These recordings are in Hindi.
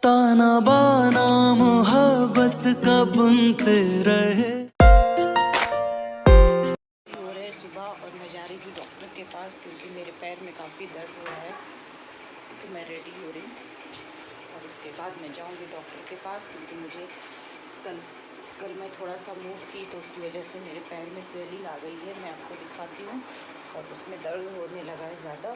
ताना बाना मोहब्बत का बुनते रहे। हो रहे सुबह और मैं जा रही थी डॉक्टर के पास क्योंकि मेरे पैर में काफ़ी दर्द हो रहा है। तो मैं रेडी हो रही और उसके बाद मैं जाऊंगी डॉक्टर के पास क्योंकि मुझे कल मैं थोड़ा सा मूव की तो उसकी वजह से मेरे पैर में स्वेलिंग आ गई है। मैं आपको दिखाती हूँ और उसमें दर्द होने लगा है ज़्यादा।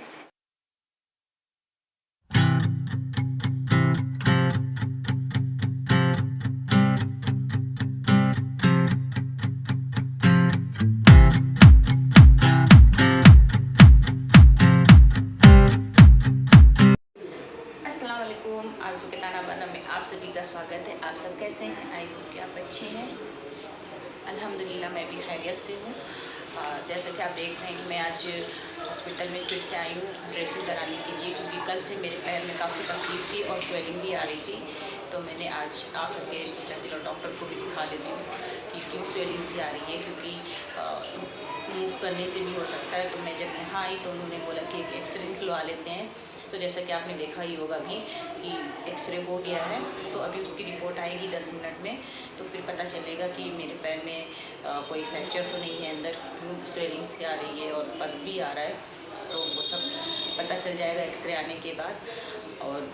आरज़ू के ताना बाना में आप सभी का स्वागत है। आप सब कैसे हैं? आई होप कि आप अच्छे हैं। अल्हम्दुलिल्लाह मैं भी खैरियत से हूँ। जैसे कि आप देख रहे हैं कि मैं आज हॉस्पिटल में फिर से आई हूँ ड्रेसिंग कराने के लिए क्योंकि कल से मेरे पैर में काफ़ी तकलीफ थी और स्वेलिंग भी आ रही थी। तो मैंने आज आकर के सोचा चलो डॉक्टर को भी दिखा लेती हूँ कि क्यों स्वेलिंग सी आ रही है, क्योंकि मूव करने से भी हो सकता है। तो मैं जब यहाँ आई तो उन्होंने बोला कि एक एक्सरे निकलवा लेते हैं। तो जैसा कि आपने देखा ही होगा अभी कि एक्सरे हो गया है, तो अभी उसकी रिपोर्ट आएगी 10 मिनट में। तो फिर पता चलेगा कि मेरे पैर में कोई फ्रैक्चर तो नहीं है, अंदर क्यों स्वेलिंग से आ रही है और पस भी आ रहा है। तो वो सब पता चल जाएगा एक्सरे आने के बाद। और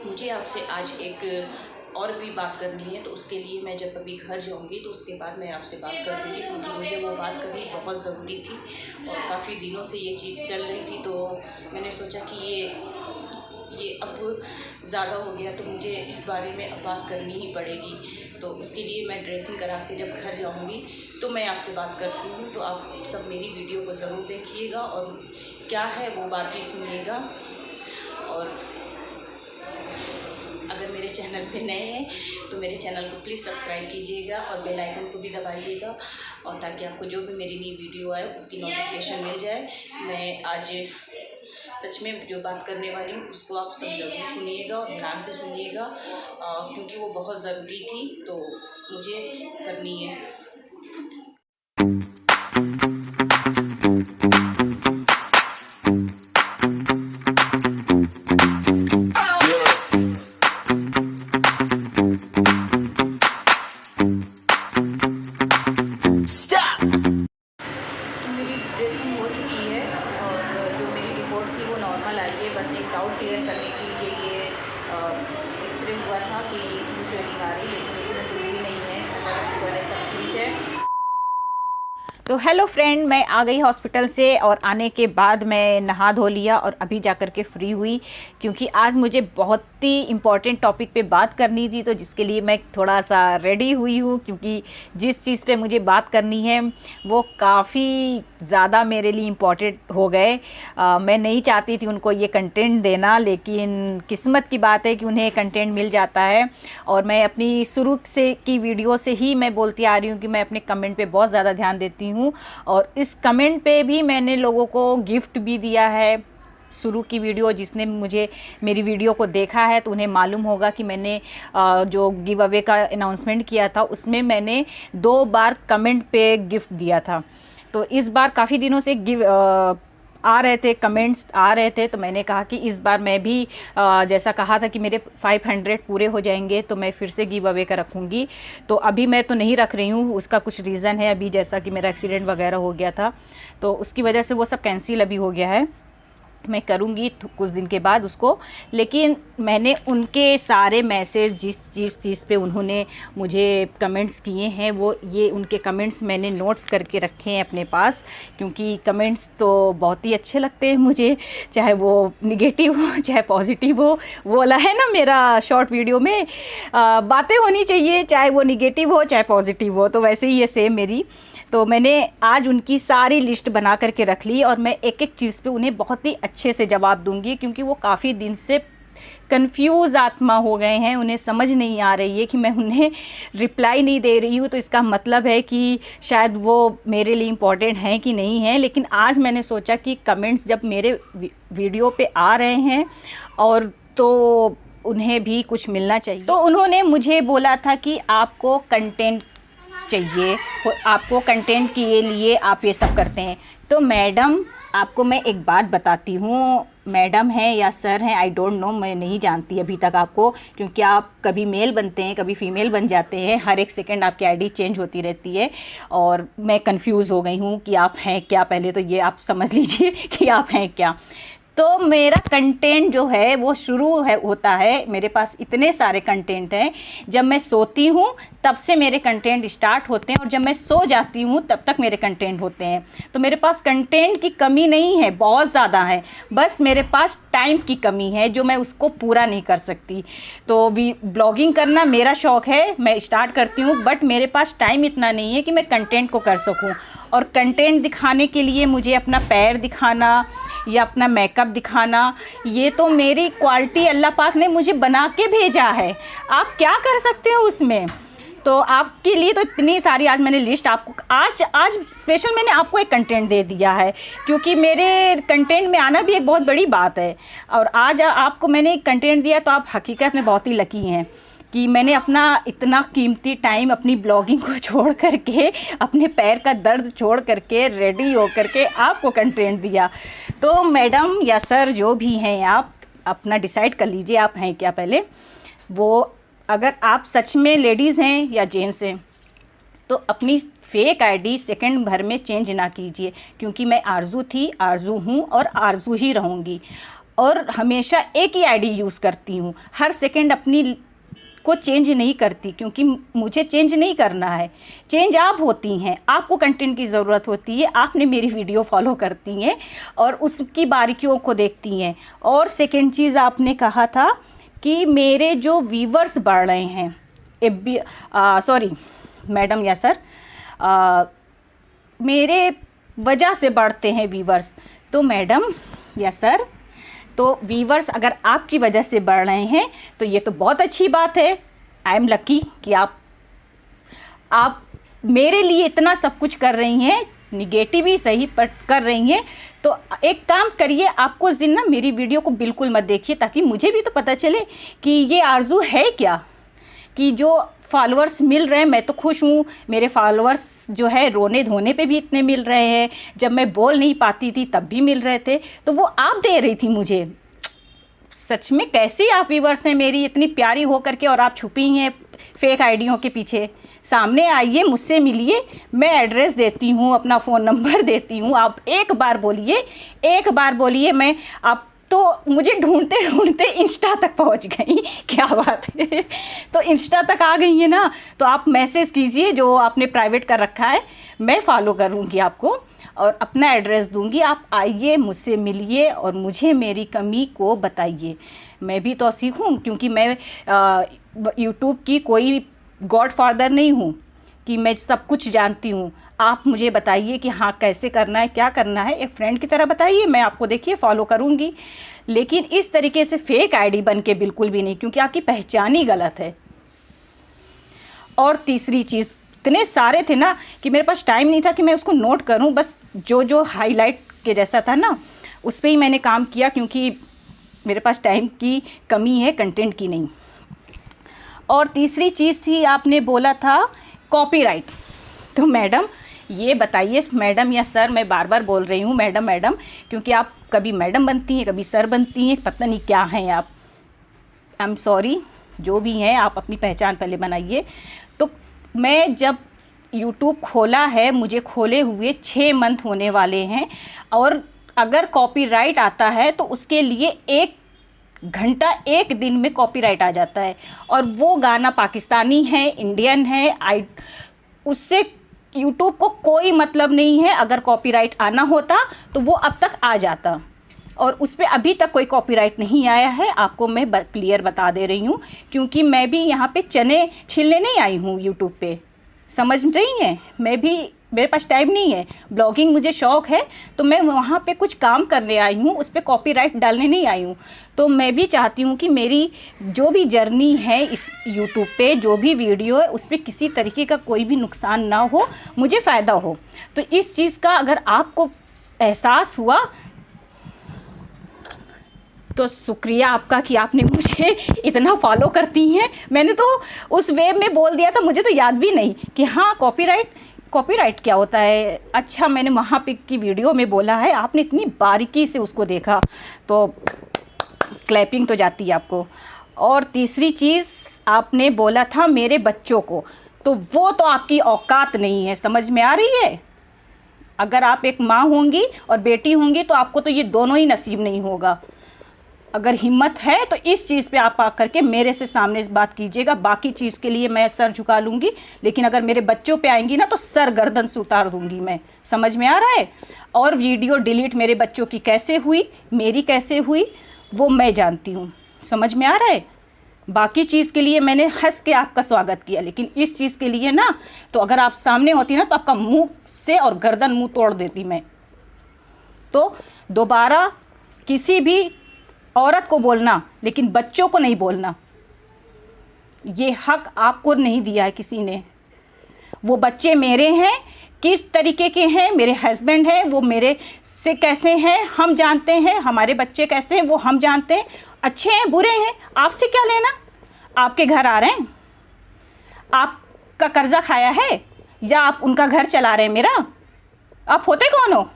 मुझे आपसे आज एक और भी बात करनी है, तो उसके लिए मैं जब अभी घर जाऊंगी तो उसके बाद मैं आपसे बात कर दूँगी क्योंकि मुझे वो बात करनी बहुत ज़रूरी थी और काफ़ी दिनों से ये चीज़ चल रही थी। तो मैंने सोचा कि ये अब ज़्यादा हो गया तो मुझे इस बारे में अब बात करनी ही पड़ेगी। तो उसके लिए मैं ड्रेसिंग करा के जब घर जाऊँगी तो मैं आपसे बात करती हूँ। तो आप सब मेरी वीडियो को ज़रूर देखिएगा और क्या है वो बात भी सुनिएगा। और अगर मेरे चैनल पे नए हैं तो मेरे चैनल को प्लीज़ सब्सक्राइब कीजिएगा और बेल आइकन को भी दबाइएगा, और ताकि आपको जो भी मेरी नई वीडियो आए उसकी नोटिफिकेशन मिल जाए। मैं आज सच में जो बात करने वाली हूँ उसको आप सब ज़रूर सुनिएगा और ध्यान से सुनिएगा क्योंकि वो बहुत ज़रूरी थी तो मुझे करनी है। बस एक डाउट क्लियर करने के लिए ये एक्सरे हुआ था कि स्वेलिंग आ रही, लेकिन इसमें कुछ भी नहीं है, शुगर सब ठीक है। तो हेलो फ्रेंड, मैं आ गई हॉस्पिटल से और आने के बाद मैं नहा धो लिया और अभी जाकर के फ्री हुई क्योंकि आज मुझे बहुत ही इम्पॉर्टेंट टॉपिक पे बात करनी थी। तो जिसके लिए मैं थोड़ा सा रेडी हुई हूँ क्योंकि जिस चीज़ पे मुझे बात करनी है वो काफ़ी ज़्यादा मेरे लिए इम्पॉर्टेंट हो गए। मैं नहीं चाहती थी उनको ये कंटेंट देना, लेकिन किस्मत की बात है कि उन्हें कंटेंट मिल जाता है। और मैं अपनी शुरू से की वीडियो से ही मैं बोलती आ रही हूँ कि मैं अपने कमेंट पे बहुत ज़्यादा ध्यान देती हूँ और इस कमेंट पे भी मैंने लोगों को गिफ्ट भी दिया है। शुरू की वीडियो जिसने मुझे मेरी वीडियो को देखा है तो उन्हें मालूम होगा कि मैंने जो गिव अवे का अनाउंसमेंट किया था उसमें मैंने 2 बार कमेंट पे गिफ्ट दिया था। तो इस बार काफ़ी दिनों से आ रहे थे, कमेंट्स आ रहे थे, तो मैंने कहा कि इस बार मैं भी जैसा कहा था कि मेरे 500 पूरे हो जाएंगे तो मैं फिर से गिव अवे का रखूँगी। तो अभी मैं तो नहीं रख रही हूँ, उसका कुछ रीज़न है। अभी जैसा कि मेरा एक्सीडेंट वगैरह हो गया था तो उसकी वजह से वो सब कैंसिल अभी हो गया है। मैं करूँगी कुछ दिन के बाद उसको, लेकिन मैंने उनके सारे मैसेज जिस चीज़ पे उन्होंने मुझे कमेंट्स किए हैं वो ये उनके कमेंट्स मैंने नोट्स करके रखे हैं अपने पास क्योंकि कमेंट्स तो बहुत ही अच्छे लगते हैं मुझे, चाहे वो निगेटिव हो चाहे पॉजिटिव हो। वो वाला है ना मेरा शॉर्ट वीडियो में बातें होनी चाहिए, चाहे वो निगेटिव हो चाहे पॉजिटिव हो, तो वैसे ही ये सेम मेरी। तो मैंने आज उनकी सारी लिस्ट बना करके रख ली और मैं एक एक चीज़ पे उन्हें बहुत ही अच्छे से जवाब दूंगी क्योंकि वो काफ़ी दिन से कंफ्यूज आत्मा हो गए हैं। उन्हें समझ नहीं आ रही है कि मैं उन्हें रिप्लाई नहीं दे रही हूँ, तो इसका मतलब है कि शायद वो मेरे लिए इम्पॉर्टेंट हैं कि नहीं हैं। लेकिन आज मैंने सोचा कि कमेंट्स जब मेरे वीडियो पे आ रहे हैं और तो उन्हें भी कुछ मिलना चाहिए। तो उन्होंने मुझे बोला था कि आपको कंटेंट चाहिए, आपको कंटेंट के लिए आप ये सब करते हैं। तो मैडम आपको मैं एक बात बताती हूँ, मैडम हैं या सर हैं, आई डोंट नो, मैं नहीं जानती अभी तक आपको, क्योंकि आप कभी मेल बनते हैं, कभी फीमेल बन जाते हैं, हर एक सेकंड आपकी आईडी चेंज होती रहती है और मैं कंफ्यूज हो गई हूँ कि आप हैं क्या। पहले तो ये आप समझ लीजिए कि आप हैं क्या। तो मेरा कंटेंट जो है वो शुरू है होता है, मेरे पास इतने सारे कंटेंट हैं। जब मैं सोती हूँ तब से मेरे कंटेंट स्टार्ट होते हैं और जब मैं सो जाती हूँ तब तक मेरे कंटेंट होते हैं। तो मेरे पास कंटेंट की कमी नहीं है, बहुत ज़्यादा है, बस मेरे पास टाइम की कमी है जो मैं उसको पूरा नहीं कर सकती। तो ब्लॉगिंग करना मेरा शौक़ है, मैं स्टार्ट करती हूँ, बट मेरे पास टाइम इतना नहीं है कि मैं कंटेंट को कर सकूँ। और कंटेंट दिखाने के लिए मुझे अपना पैर दिखाना या अपना मेकअप दिखाना, ये तो मेरी क्वालिटी अल्लाह पाक ने मुझे बना के भेजा है, आप क्या कर सकते हो उसमें। तो आपके लिए तो इतनी सारी आज मैंने लिस्ट आपको आज स्पेशल मैंने आपको एक कंटेंट दे दिया है, क्योंकि मेरे कंटेंट में आना भी एक बहुत बड़ी बात है। और आज आपको मैंने एक कंटेंट दिया तो आप हकीकत में बहुत ही लकी हैं कि मैंने अपना इतना कीमती टाइम अपनी ब्लॉगिंग को छोड़ करके, अपने पैर का दर्द छोड़ करके, रेडी हो करके आपको कंटेंट दिया। तो मैडम या सर जो भी हैं, आप अपना डिसाइड कर लीजिए आप हैं क्या पहले। वो अगर आप सच में लेडीज़ हैं या जेंट्स हैं तो अपनी फेक आईडी सेकंड भर में चेंज ना कीजिए, क्योंकि मैं आरजू थी, आरजू हूँ और आरजू ही रहूँगी और हमेशा एक ही आईडी यूज़ करती हूँ। हर सेकंड अपनी को चेंज नहीं करती, क्योंकि मुझे चेंज नहीं करना है। चेंज आप होती हैं, आपको कंटेंट की ज़रूरत होती है, आपने मेरी वीडियो फॉलो करती हैं और उसकी बारीकियों को देखती हैं। और सेकंड चीज़ आपने कहा था कि मेरे जो व्यूवर्स बढ़ रहे हैं, सॉरी मैडम या सर, मेरे वजह से बढ़ते हैं व्यूवर्स। तो मैडम या सर, तो व्यूवर्स अगर आपकी वजह से बढ़ रहे हैं तो ये तो बहुत अच्छी बात है। आई एम लकी कि आप मेरे लिए इतना सब कुछ कर रही हैं, निगेटिव ही सही पर कर रही हैं। तो एक काम करिए, आपको जिन ना मेरी वीडियो को बिल्कुल मत देखिए, ताकि मुझे भी तो पता चले कि ये आरजू है क्या। कि जो फॉलोअर्स मिल रहे हैं, मैं तो खुश हूँ, मेरे फॉलोअर्स जो है रोने धोने पे भी इतने मिल रहे हैं, जब मैं बोल नहीं पाती थी तब भी मिल रहे थे, तो वो आप दे रही थी मुझे। सच में कैसे आप व्यूअर्स हैं मेरी इतनी प्यारी हो करके, और आप छुपी हैं फेक आईडियों के पीछे। सामने आइए, मुझसे मिलिए, मैं एड्रेस देती हूँ, अपना फ़ोन नंबर देती हूँ, आप एक बार बोलिए, मैं आप तो मुझे ढूंढते ढूंढते इंस्टा तक पहुंच गई। क्या बात है, तो इंस्टा तक आ गई है ना। तो आप मैसेज कीजिए, जो आपने प्राइवेट कर रखा है, मैं फॉलो करूँगी आपको और अपना एड्रेस दूंगी। आप आइए, मुझसे मिलिए और मुझे मेरी कमी को बताइए। मैं भी तो सीखूं, क्योंकि मैं यूट्यूब की कोई गॉड फादर नहीं हूँ कि मैं सब कुछ जानती हूँ। आप मुझे बताइए कि हाँ कैसे करना है, क्या करना है, एक फ्रेंड की तरह बताइए, मैं आपको देखिए फॉलो करूँगी। लेकिन इस तरीके से फेक आईडी बन के बिल्कुल भी नहीं, क्योंकि आपकी पहचान ही गलत है। और तीसरी चीज़, इतने सारे थे ना कि मेरे पास टाइम नहीं था कि मैं उसको नोट करूं, बस जो जो हाईलाइट के जैसा था ना उस पर ही मैंने काम किया, क्योंकि मेरे पास टाइम की कमी है, कंटेंट की नहीं। और तीसरी चीज़ थी, आपने बोला था कॉपीराइट। तो मैडम ये बताइए, मैडम या सर, मैं बार बार बोल रही हूँ मैडम, क्योंकि आप कभी मैडम बनती हैं, कभी सर बनती हैं, पता नहीं क्या हैं आप। आई एम सॉरी, जो भी हैं आप अपनी पहचान पहले बनाइए। तो मैं जब YouTube खोला है, मुझे खोले हुए 6 मंथ होने वाले हैं, और अगर कॉपीराइट आता है तो उसके लिए 1 घंटा 1 दिन में कॉपीराइट आ जाता है। और वो गाना पाकिस्तानी है, इंडियन है, उससे YouTube को कोई मतलब नहीं है। अगर कॉपीराइट आना होता तो वो अब तक आ जाता, और उस पर अभी तक कोई कॉपीराइट नहीं आया है। आपको मैं क्लियर बता दे रही हूँ, क्योंकि मैं भी यहाँ पे चने छिलने नहीं आई हूँ यूट्यूब पे, समझ रही हैं। मैं भी, मेरे पास टाइम नहीं है, ब्लॉगिंग मुझे शौक़ है, तो मैं वहाँ पे कुछ काम करने आई हूँ, उस पर कॉपीराइट डालने नहीं आई हूँ। तो मैं भी चाहती हूँ कि मेरी जो भी जर्नी है इस यूट्यूब पे, जो भी वीडियो है, उस पर किसी तरीके का कोई भी नुकसान ना हो, मुझे फ़ायदा हो। तो इस चीज़ का अगर आपको एहसास हुआ तो शुक्रिया आपका कि आपने मुझे इतना फॉलो करती हैं। मैंने तो उस वेब में बोल दिया था, मुझे तो याद भी नहीं कि हाँ कॉपीराइट कॉपीराइट क्या होता है? अच्छा, मैंने वहाँ पे की वीडियो में बोला है, आपने इतनी बारीकी से उसको देखा तो क्लैपिंग तो जाती है आपको। और तीसरी चीज़, आपने बोला था मेरे बच्चों को, तो वो तो आपकी औकात नहीं है, समझ में आ रही है? अगर आप एक माँ होंगी और बेटी होंगी तो आपको तो ये दोनों ही नसीब नहीं होगा। अगर हिम्मत है तो इस चीज़ पे आप आकर के मेरे से सामने बात कीजिएगा, बाकी चीज़ के लिए मैं सर झुका लूँगी, लेकिन अगर मेरे बच्चों पे आएंगी ना तो सर गर्दन से उतार दूँगी मैं। समझ में आ रहा है? और वीडियो डिलीट मेरे बच्चों की कैसे हुई, मेरी कैसे हुई, वो मैं जानती हूँ। समझ में आ रहा है? बाकी चीज़ के लिए मैंने हंस के आपका स्वागत किया, लेकिन इस चीज़ के लिए ना, तो अगर आप सामने होती ना तो आपका मुंह से और गर्दन मुंह तोड़ देती मैं। तो दोबारा किसी भी औरत को बोलना, लेकिन बच्चों को नहीं बोलना। ये हक आपको नहीं दिया है किसी ने। वो बच्चे मेरे हैं, किस तरीके के हैं, मेरे हस्बैंड हैं, वो मेरे से कैसे हैं हम जानते हैं, हमारे बच्चे कैसे हैं वो हम जानते हैं, अच्छे हैं बुरे हैं, आपसे क्या लेना? आपके घर आ रहे हैं, आपका कर्जा खाया है या आप उनका घर चला रहे हैं मेरा? आप होते कौन हो?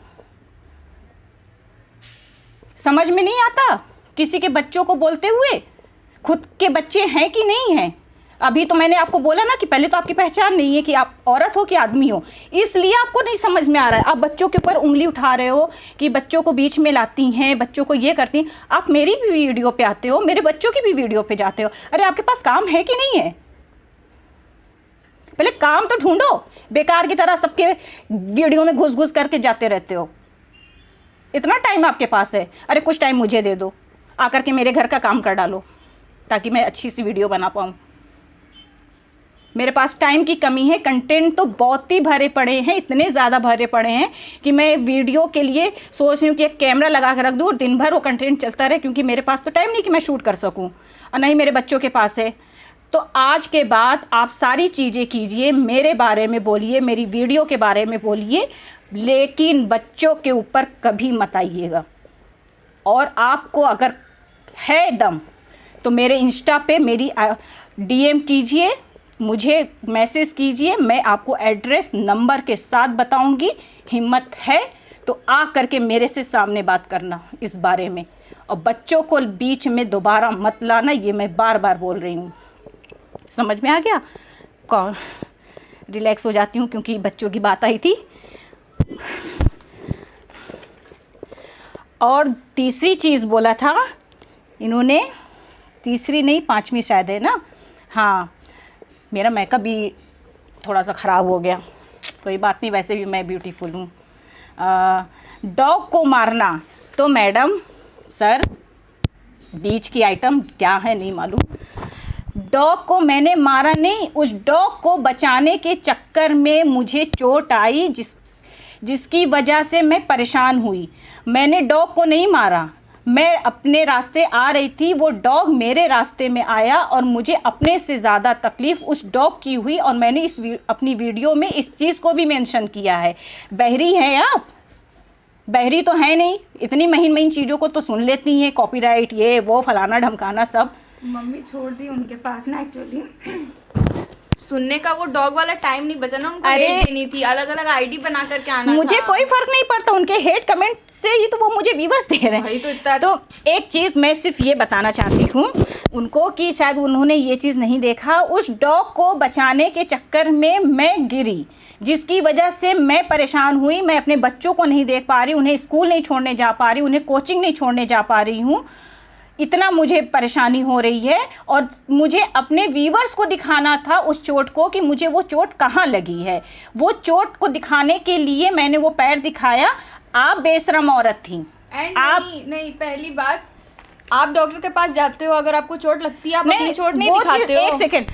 समझ में नहीं आता किसी के बच्चों को बोलते हुए? खुद के बच्चे हैं कि नहीं हैं? अभी तो मैंने आपको बोला ना कि पहले तो आपकी पहचान नहीं है कि आप औरत हो कि आदमी हो, इसलिए आपको नहीं समझ में आ रहा है। आप बच्चों के ऊपर उंगली उठा रहे हो कि बच्चों को बीच में लाती हैं, बच्चों को ये करती हैं। आप मेरी भी वीडियो पे आते हो, मेरे बच्चों की भी वीडियो पे जाते हो। अरे आपके पास काम है कि नहीं है? पहले काम तो ढूंढो, बेकार की तरह सबके वीडियो में घुस घुस करके जाते रहते हो। इतना टाइम आपके पास है? अरे कुछ टाइम मुझे दे दो, आकर के मेरे घर का काम कर डालो ताकि मैं अच्छी सी वीडियो बना पाऊँ। मेरे पास टाइम की कमी है, कंटेंट तो बहुत ही भरे पड़े हैं, इतने ज़्यादा भरे पड़े हैं कि मैं वीडियो के लिए सोच रही हूँ कि एक कैमरा लगा कर रख दूँ और दिन भर वो कंटेंट चलता रहे, क्योंकि मेरे पास तो टाइम नहीं कि मैं शूट कर सकूँ, और नहीं मेरे बच्चों के पास है। तो आज के बाद आप सारी चीज़ें कीजिए, मेरे बारे में बोलिए, मेरी वीडियो के बारे में बोलिए, लेकिन बच्चों के ऊपर कभी मत आइएगा। और आपको अगर है दम तो मेरे इंस्टा पे मेरी DM कीजिए, मुझे मैसेज कीजिए, मैं आपको एड्रेस नंबर के साथ बताऊंगी। हिम्मत है तो आ करके मेरे से सामने बात करना इस बारे में, और बच्चों को बीच में दोबारा मत लाना, ये मैं बार बार बोल रही हूँ। समझ में आ गया? कौन रिलैक्स हो जाती हूँ क्योंकि बच्चों की बात आई थी। और तीसरी चीज़ बोला था इन्होंने, तीसरी नहीं 5वीं शायद है ना। हाँ, मेरा मेकअप भी थोड़ा सा ख़राब हो गया, कोई बात नहीं, वैसे भी मैं ब्यूटीफुल हूँ। डॉग को मारना तो मैडम सर बीच की आइटम क्या है नहीं मालूम। डॉग को मैंने मारा नहीं, उस डॉग को बचाने के चक्कर में मुझे चोट आई, जिसकी वजह से मैं परेशान हुई। मैंने डॉग को नहीं मारा, मैं अपने रास्ते आ रही थी, वो डॉग मेरे रास्ते में आया और मुझे अपने से ज़्यादा तकलीफ़ उस डॉग की हुई। और मैंने अपनी वीडियो में इस चीज़ को भी मेंशन किया है। बहरी हैं आप? बहरी तो है नहीं, इतनी महीन महीन चीज़ों को तो सुन लेती हैं, कॉपीराइट ये वो फलाना ढमकाना सब। मम्मी छोड़ दी उनके पास ना, एक्चुअली सुनने का वो डॉग वाला टाइम नहीं बचा ना, उनको हेट देनी थी, अलग अलग आईडी बना करके आना मुझे था। कोई फर्क नहीं पड़ता उनके हेट कमेंट से, ही तो वो मुझे व्यूवर्स दे रहे हैं। तो इतना तो एक चीज़ मैं सिर्फ ये बताना चाहती हूँ उनको कि शायद उन्होंने ये चीज़ नहीं देखा, उस डॉग को बचाने के चक्कर में मैं गिरी, जिसकी वजह से मैं परेशान हुई। मैं अपने बच्चों को नहीं देख पा रही, उन्हें स्कूल नहीं छोड़ने जा पा रही, उन्हें कोचिंग नहीं छोड़ने जा पा रही हूँ, इतना मुझे परेशानी हो रही है। और मुझे अपने व्यूवर्स को दिखाना था उस चोट को कि मुझे वो चोट कहाँ लगी है। वो चोट को दिखाने के लिए मैंने वो पैर दिखाया। आप बेशरम औरत थी। आप नहीं, पहली बात आप डॉक्टर के पास जाते हो, अगर आपको चोट लगती है आप अपनी चोट नहीं दिखाते हो। एक सेकेंड,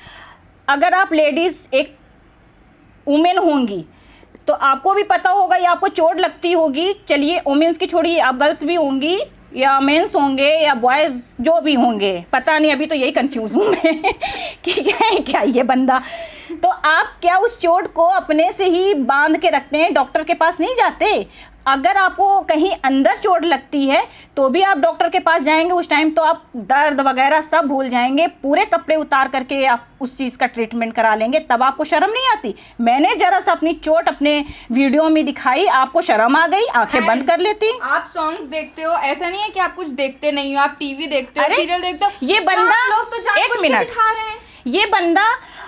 अगर आप लेडीज़ एक वुमेन होंगी तो आपको भी पता होगा या आपको चोट लगती होगी। चलिए वुमेन्स की छोड़िए, आप गर्ल्स भी होंगी या मेंस होंगे या बॉयज़ जो भी होंगे, पता नहीं, अभी तो यही कंफ्यूज हूँ मैं कि क्या ये बंदा। तो आप क्या उस चोट को अपने से ही बांध के रखते हैं, डॉक्टर के पास नहीं जाते? अगर आपको कहीं अंदर चोट लगती है तो भी आप डॉक्टर के पास जाएंगे, उस टाइम तो आप दर्द वगैरह सब भूल जाएंगे, पूरे कपड़े उतार करके आप उस चीज़ का ट्रीटमेंट करा लेंगे, तब आपको शर्म नहीं आती? मैंने जरा सा अपनी चोट अपने वीडियो में दिखाई, आपको शर्म आ गई, आंखें बंद कर लेती। आप सॉन्ग्स देखते हो, ऐसा नहीं है कि आप कुछ देखते नहीं हो, आप टीवी देखते हो, सीरियल देखते हो। ये बंदा, लोग तो जानबूझ के दिखा रहे हैं। ये बंदा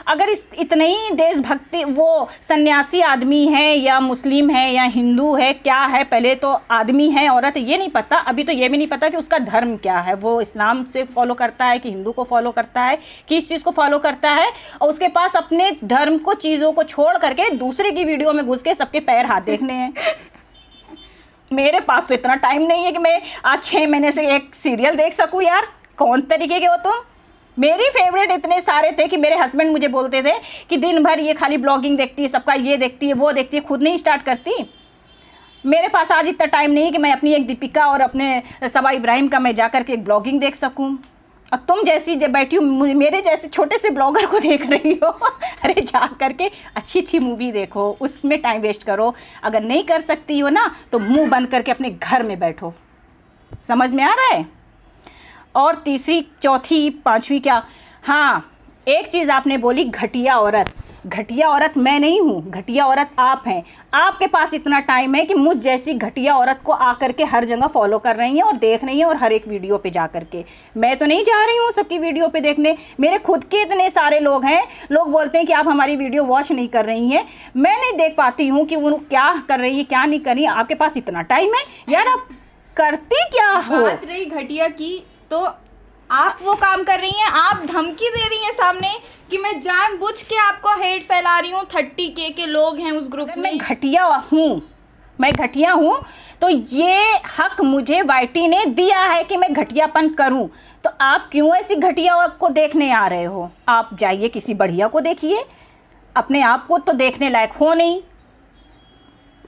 अगर इतने ही देशभक्ति, वो सन्यासी आदमी है या मुस्लिम है या हिंदू है, क्या है? पहले तो आदमी है, औरत ये नहीं पता, अभी तो ये भी नहीं पता कि उसका धर्म क्या है, वो इस्लाम से फॉलो करता है कि हिंदू को फॉलो करता है, किस चीज़ को फॉलो करता है, और उसके पास अपने धर्म को, चीज़ों को छोड़ करके दूसरे की वीडियो में घुस के सबके पैर हाथ देखने हैं। मेरे पास तो इतना टाइम नहीं है कि मैं आज 6 महीने से एक सीरियल देख सकूँ यार। कौन तरीके के हो तुम? मेरी फेवरेट इतने सारे थे कि मेरे हस्बैंड मुझे बोलते थे कि दिन भर ये खाली ब्लॉगिंग देखती है, सबका ये देखती है, वो देखती है, खुद नहीं स्टार्ट करती। मेरे पास आज इतना टाइम नहीं है कि मैं अपनी एक दीपिका और अपने सबा इब्राहिम का मैं जाकर के एक ब्लॉगिंग देख सकूं। और तुम जैसी जब बैठी हो, मेरे जैसे छोटे से ब्लॉगर को देख रही हो। अरे जा करके अच्छी अच्छी मूवी देखो, उसमें टाइम वेस्ट करो। अगर नहीं कर सकती हो ना तो मुँह बंद करके अपने घर में बैठो। समझ में आ रहा है? और तीसरी, चौथी, पांचवी क्या, हाँ एक चीज़ आपने बोली, घटिया औरत। घटिया औरत मैं नहीं हूँ, घटिया औरत आप हैं। आपके पास इतना टाइम है कि मुझ जैसी घटिया औरत को आकर के हर जगह फॉलो कर रही हैं और देख रही हैं, और हर एक वीडियो पे जा कर के। मैं तो नहीं जा रही हूँ सबकी वीडियो पे देखने, मेरे खुद के इतने सारे लोग हैं। लोग बोलते हैं कि आप हमारी वीडियो वॉच नहीं कर रही हैं। मैं नहीं देख पाती हूँ कि वो क्या कर रही है, क्या नहीं कर रही है। आपके पास इतना टाइम है यार, आप करती क्या हो? बात रही घटिया की, तो आप वो काम कर रही हैं, आप धमकी दे रही हैं सामने कि मैं जानबूझ के आपको हेट फैला रही हूँ। 30K के लोग हैं उस ग्रुप में। मैं घटिया हूँ, मैं घटिया हूँ, तो ये हक मुझे वाईटी ने दिया है कि मैं घटियापन करूँ। तो आप क्यों ऐसी घटिया को देखने आ रहे हो? आप जाइए किसी बढ़िया को देखिए, अपने आप को तो देखने लायक हो नहीं।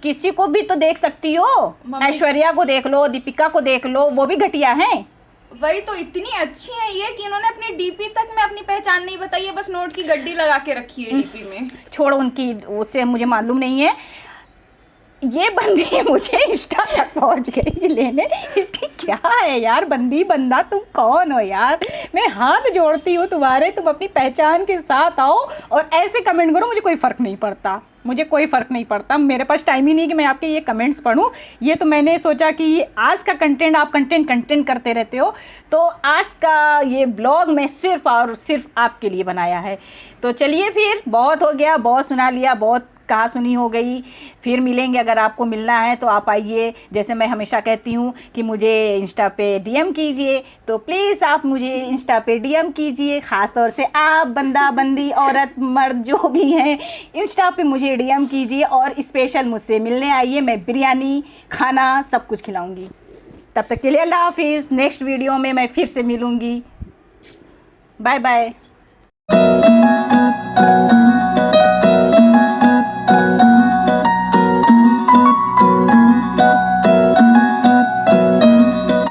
किसी को भी तो देख सकती हो, ऐश्वर्या को देख लो, दीपिका को देख लो, वो भी घटिया हैं। वही तो, इतनी अच्छी है ये कि इन्होंने अपनी डीपी तक में अपनी पहचान नहीं बताई है, बस नोट की गड्डी लगा के रखी है डीपी में। छोड़ो उनकी, उससे मुझे मालूम नहीं है। ये बंदी मुझे इंस्टा तक पहुंच गई लेने। इसकी क्या है यार? बंदी बंदा तुम कौन हो यार? मैं हाथ जोड़ती हूँ तुम्हारे, तुम अपनी पहचान के साथ आओ और ऐसे कमेंट करो। मुझे कोई फ़र्क नहीं पड़ता, मुझे कोई फ़र्क नहीं पड़ता। मेरे पास टाइम ही नहीं कि मैं आपके ये कमेंट्स पढूं। ये तो मैंने सोचा कि आज का कंटेंट, आप कंटेंट करते रहते हो, तो आज का ये ब्लॉग मैं सिर्फ़ और सिर्फ आपके लिए बनाया है। तो चलिए फिर, बहुत हो गया, बहुत सुना लिया, बहुत कहा सुनी हो गई। फिर मिलेंगे। अगर आपको मिलना है तो आप आइए। जैसे मैं हमेशा कहती हूँ कि मुझे इंस्टा पे डीएम कीजिए, तो प्लीज़ आप मुझे इंस्टा पे डीएम कीजिए। ख़ास तौर से आप बंदा बंदी, औरत मर्द जो भी हैं, इंस्टा पे मुझे डीएम कीजिए और स्पेशल मुझसे मिलने आइए। मैं बिरयानी, खाना सब कुछ खिलाऊँगी। तब तक के लिए अल्लाह हाफिज़। नेक्स्ट वीडियो में मैं फिर से मिलूँगी। Bye bye.